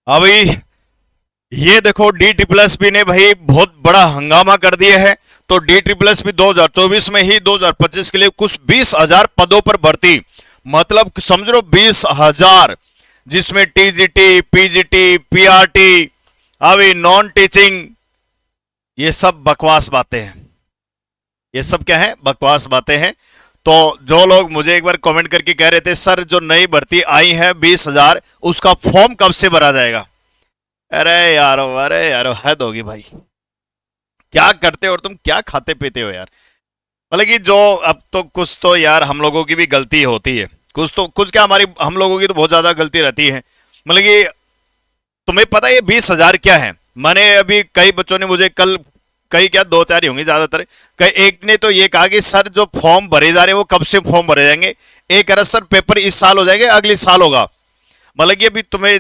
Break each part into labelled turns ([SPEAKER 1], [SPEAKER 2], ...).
[SPEAKER 1] अभी ये देखो डी ट्रिपल एस पी ने भाई बहुत बड़ा हंगामा कर दिया है। तो डी ट्रिपल एस पी 2024 में ही 2025 के लिए कुछ 20,000 पदों पर भर्ती, मतलब समझ लो 20,000, जिसमें टीजीटी, पीजीटी, पीआरटी, अभी नॉन टीचिंग, ये सब बकवास बातें हैं। ये सब क्या है? बकवास बातें हैं। तो जो लोग मुझे एक बार कमेंट करके कह रहे थे सर जो नई भर्ती आई है 20,000, उसका फॉर्म कब से भरा जाएगा? अरे यारो हद होगी भाई। क्या करते हो और तुम क्या खाते पीते हो यार? मतलब कि जो अब तो कुछ तो यार हम लोगों की भी गलती होती है, कुछ तो कुछ क्या, हमारी हम लोगों की तो बहुत ज्यादा गलती रहती है। मतलब कि तुम्हें पता है ये 20,000 क्या है? मैंने अभी कई बच्चों ने मुझे कल, कई क्या दो चार ही होंगे ज्यादातर, कई एक ने तो ये कहा कि सर जो फॉर्म भरे जा रहे हैं वो कब से फॉर्म भरे जाएंगे? एक कह रहा सर पेपर इस साल हो जाएंगे, अगले साल होगा। मतलब कि अभी तुम्हें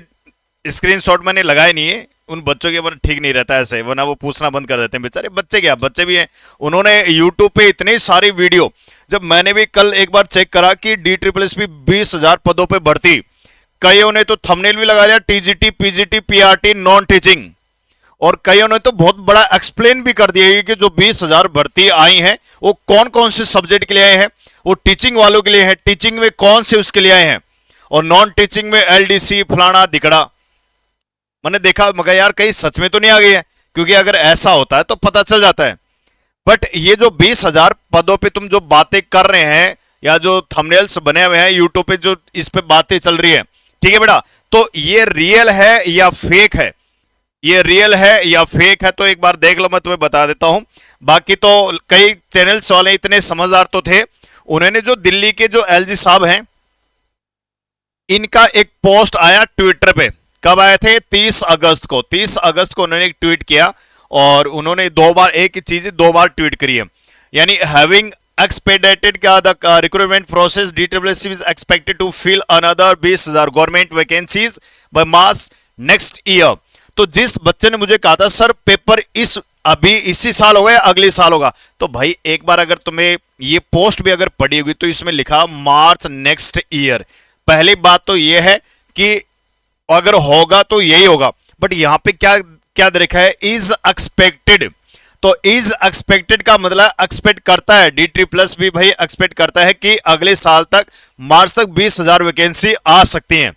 [SPEAKER 1] स्क्रीनशॉट मैंने लगाए नहीं है उन बच्चों के, वरना ठीक नहीं रहता ऐसे, वरना वो पूछना बंद कर देते हैं बेचारे। बच्चे क्या, बच्चे भी हैं। उन्होंने यूट्यूब पे इतनी सारी वीडियो, जब मैंने भी कल एक बार चेक करा कि डी ट्रिपल एस पी 20,000 पदों पे भर्ती, कईयों ने तो थंबनेल भी लगा दिया TGT, PGT, PRT, non teaching, और कईयों ने तो बहुत बड़ा एक्सप्लेन भी कर दिया कि जो 20,000 भर्ती आई हैं वो कौन कौन से सब्जेक्ट के लिए आए हैं। वो टीचिंग वालों के लिए है, टीचिंग में कौन से उसके लिए आए हैं, और नॉन टीचिंग में एलडीसी फलाना दिकड़ा। मैंने देखा, मगर यार कहीं सच में तो नहीं आ गई है, क्योंकि अगर ऐसा होता है तो पता चल जाता है। बट ये जो 20,000 पदों पे तुम जो बातें कर रहे हैं, या जो थंबनेल्स बने हुए हैं यूट्यूब पे, जो इस पे बातें चल रही है, ठीक है बेटा, तो ये रियल है या फेक है? ये रियल है या फेक है तो एक बार देख लो, मैं तुम्हें बता देता हूं। बाकी तो कई चैनल्स वाले इतने समझदार तो थे, उन्होंने जो दिल्ली के जो एलजी साहब हैं, इनका एक पोस्ट आया ट्विटर पे। कब आए थे? 30 अगस्त को। 30 अगस्त को उन्होंने एक ट्वीट किया, और उन्होंने दो बार एक ही चीज दो बार ट्वीट करी है। यानी हैविंग एक्सपेडिटेड का the recruitment process, DWSC is expected to fill another 20,000 government vacancies by March next year. तो जिस बच्चे ने मुझे कहा था सर पेपर इस अभी इसी साल होगा या अगले साल होगा, तो भाई एक बार अगर तुम्हें ये पोस्ट भी अगर पड़ी होगी तो इसमें लिखा मार्च नेक्स्ट ईयर। पहली बात तो यह है कि अगर होगा तो यही होगा, बट यहां पे क्या क्या देखा है? Is expected. तो इज एक्सपेक्टेड का मतलब एक्सपेक्ट करता है, डी ट्री प्लस भी भाई एक्सपेक्ट करता है कि अगले साल तक मार्च तक 20,000 वैकेंसी आ सकती हैं,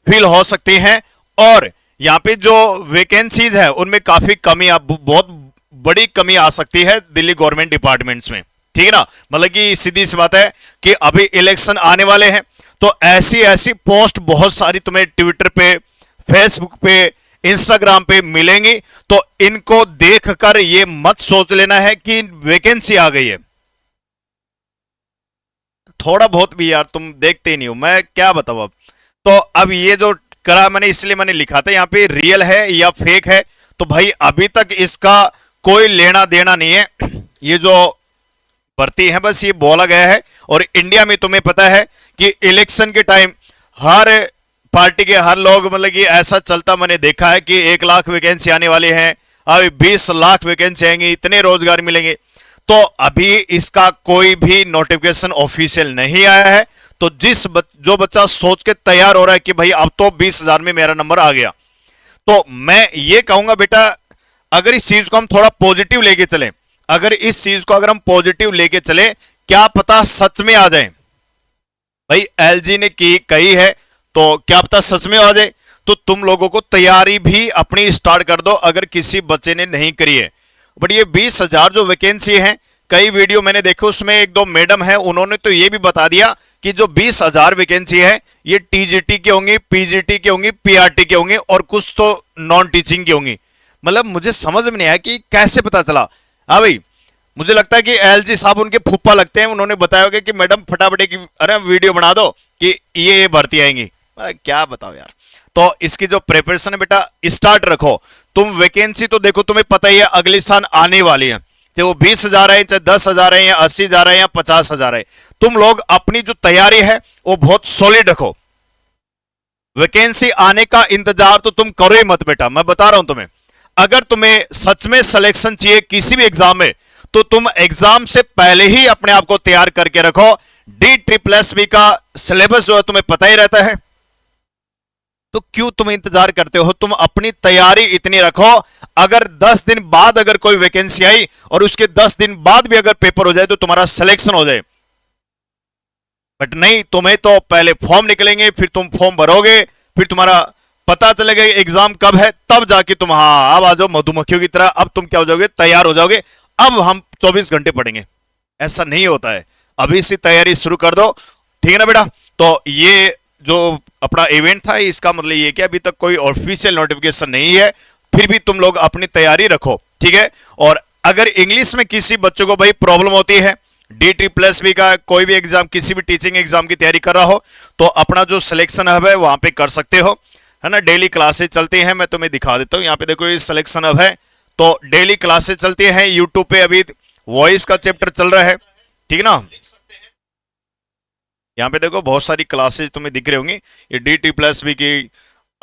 [SPEAKER 1] फिल हो सकती हैं। और यहां पे जो वैकेंसीज है उनमें काफी कमी, बहुत बड़ी कमी आ सकती है दिल्ली गवर्नमेंट डिपार्टमेंट्स में, ठीक है ना? मतलब कि सीधी सी बात है कि अभी इलेक्शन आने वाले हैं, तो ऐसी ऐसी पोस्ट बहुत सारी तुम्हें ट्विटर पे, फेसबुक पे, इंस्टाग्राम पे मिलेंगी। तो इनको देखकर ये मत सोच लेना है कि वैकेंसी आ गई है। थोड़ा बहुत भी यार तुम देखते ही नहीं हो, मैं क्या बताऊं अब। तो अब ये जो करा मैंने, इसलिए मैंने लिखा था यहां पे रियल है या फेक है। तो भाई अभी तक इसका कोई लेना देना नहीं है। ये जो भर्ती है बस ये बोला गया है। और इंडिया में तुम्हें पता है कि इलेक्शन के टाइम हर पार्टी के हर लोग, मतलब कि ऐसा चलता मैंने देखा है कि 1 लाख वैकेंसी आने वाली है, अभी 20 लाख वैकेंसी आएंगी, इतने रोजगार मिलेंगे। तो अभी इसका कोई भी नोटिफिकेशन ऑफिशियल नहीं आया है। तो जो बच्चा सोच के तैयार हो रहा है कि भाई अब तो 20,000 में मेरा नंबर आ गया, तो मैं ये कहूंगा बेटा, अगर इस चीज को हम थोड़ा पॉजिटिव लेके चलें, अगर इस चीज को अगर हम पॉजिटिव लेके चले, क्या पता सच में आ जाए। भाई एलजी ने की कही है तो क्या पता सच में आ जाए। तो तुम लोगों को तैयारी भी अपनी स्टार्ट कर दो अगर किसी बच्चे ने नहीं करी है। बट ये 20,000 जो वैकेंसी है, कई वीडियो मैंने देखे उसमें एक दो मैडम है, उन्होंने तो ये भी बता दिया कि जो 20,000 वैकेंसी है ये टीजीटी की होंगी, पीजीटी की होंगी, पीआरटी की होंगी, और कुछ तो नॉन टीचिंग की होंगी। मतलब मुझे समझ में नहीं आया कि कैसे पता चला। हाँ भाई, मुझे लगता है कि एलजी साहब उनके फूफा लगते हैं, उन्होंने बताया होगा कि मैडम फटाफट की अरे वीडियो बना दो कि ये भर्ती आएंगी। क्या बताओ यार। तो इसकी जो प्रिपरेशन है बेटा स्टार्ट रखो। तुम वैकेंसी तो देखो, तुम्हें पता ही है अगले साल आने वाली है, चाहे वो 20,000 है, चाहे 10,000 है, या 80,000 है, या 50,000 है। तुम लोग अपनी जो तैयारी है वो बहुत सॉलिड रखो। वैकेंसी आने का इंतजार तो तुम करो ही मत बेटा, मैं बता रहा हूं तुम्हें। अगर तुम्हें सच में सिलेक्शन चाहिए किसी भी एग्जाम में, तो तुम एग्जाम से पहले ही अपने आप को तैयार करके रखो। डी ट्रिपल एस बी का सिलेबस जो है तुम्हें पता ही रहता है। तो क्यों तुम इंतजार करते हो? तुम अपनी तैयारी इतनी रखो, अगर 10 दिन बाद अगर कोई वैकेंसी आई और उसके 10 दिन बाद भी अगर पेपर हो जाए तो तुम्हारा सिलेक्शन हो जाए। बट नहीं, तुम्हें तो पहले फॉर्म निकलेंगे, फिर तुम फॉर्म भरोगे, फिर तुम्हारा पता चलेगा एग्जाम कब है, तब जाके तुम हाँ अब आ जाओ मधुमक्खियों की तरह, अब तुम क्या हो जाओगे, तैयार हो जाओगे, अब हम 24 घंटे पढ़ेंगे। ऐसा नहीं होता है, अभी से तैयारी शुरू कर दो, ठीक है ना बेटा। तो ये जो अपना इवेंट था इसका मतलब ये कि अभी तक कोई ऑफिशियल नोटिफिकेशन नहीं है, फिर भी तुम लोग अपनी तैयारी रखो, ठीक है। और अगर इंग्लिश में किसी बच्चों को भाई प्रॉब्लम होती है, DSSB का कोई भी एग्जाम, किसी भी टीचिंग एग्जाम की तैयारी कर रहा हो, तो अपना जो सिलेक्शन हब है वहां पे कर सकते हो, है ना। डेली क्लासेस चलती हैं, मैं तुम्हें दिखा देता हूं, यहाँ पे देखो ये सिलेक्शन हब है, तो डेली क्लासेस चलती हैं। यूट्यूब पे अभी वॉइस का चैप्टर चल रहा है, ठीक है ना। यहाँ पे देखो बहुत सारी क्लासेज तुम्हें दिख रही होंगी, ये DSSB की,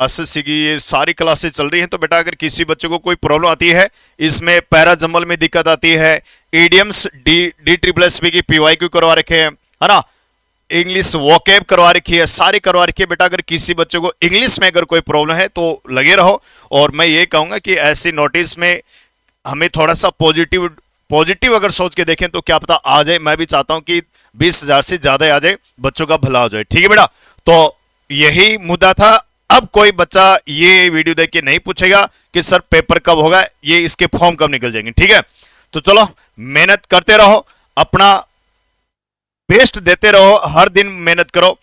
[SPEAKER 1] SSC की, ये सारी क्लासेज चल रही हैं। तो बेटा अगर किसी बच्चे को कोई प्रॉब्लम आती है, इसमें पैरा जम्बल में दिक्कत आती है, ईडियम्स DSSB की PYQ करवा रखे हैं, है ना, इंग्लिश वोकेब करवा रखी है, सारी करवा रखी है। बेटा अगर किसी बच्चे को इंग्लिश में अगर कोई प्रॉब्लम है तो लगे रहो, और मैं ये कहूंगा कि ऐसी नोटिस में हमें थोड़ा सा पॉजिटिव पॉजिटिव अगर सोच के देखें तो क्या पता आ जाए। मैं भी चाहता हूं कि 20,000 से ज्यादा आ जाए, बच्चों का भला हो जाए, ठीक है बेटा। तो यही मुद्दा था। अब कोई बच्चा ये वीडियो देख के नहीं पूछेगा कि सर पेपर कब होगा, ये इसके फॉर्म कब निकल जाएंगे, ठीक है। तो चलो मेहनत करते रहो, अपना बेस्ट देते रहो, हर दिन मेहनत करो,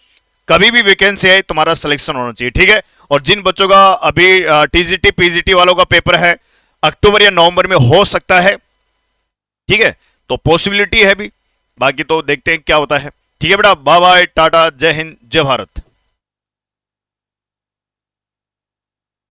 [SPEAKER 1] कभी भी वैकेंसी है तुम्हारा सिलेक्शन होना चाहिए, ठीक है। और जिन बच्चों का अभी TGT PGT वालों का पेपर है अक्टूबर या नवंबर में हो सकता है, ठीक है, तो पॉसिबिलिटी है भी, बाकी तो देखते हैं क्या होता है, ठीक है बेटा। बाय बाय, टाटा, जय हिंद, जय भारत।